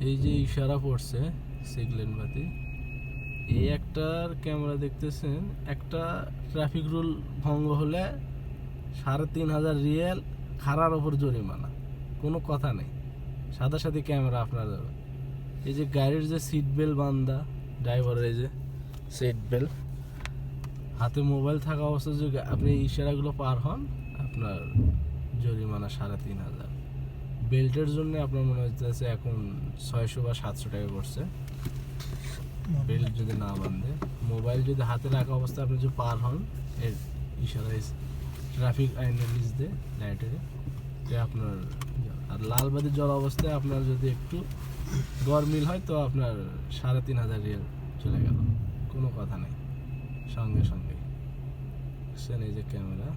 এই যে ইশারা পড়ছে সিগন্যাল বাতি, এই একটার ক্যামেরা দেখতেছেন, একটা ট্রাফিক রুল ভঙ্গ হলে ৩,৫০০ রিয়াল, খাড়ার ওপর জরিমানা, কোনো কথা নেই, সাথে সাথে ক্যামেরা আপনার যাবে। এই যে গাড়ির যে সিট বেল্ট বান্ধা, ড্রাইভারের এই যে সিট বেল্ট, হাতে মোবাইল থাকা অবস্থায় যদি আপনি ইশারাগুলো পার হন, আপনার জরিমানা ৩,৫০০। বেল্টের জন্য আপনার মনে হচ্ছে এখন ৬০০ বা ৭০০ টাকা করছে, বেল্ট যদি না বাঁধে। মোবাইল যদি হাতে রাখা অবস্থায় আপনি যদি পার হন, এর ইশারায় ট্রাফিক আইনের নিচ দিয়ে লাইটের, আপনার। আর লাল বাতি জ্বলা অবস্থায় আপনার যদি একটু গরমিল হয় তো আপনার ৩,৫০০ রিয়াল চলে গেল, কোনো কথা নেই, সঙ্গে সঙ্গে। এই যে ক্যামেরা।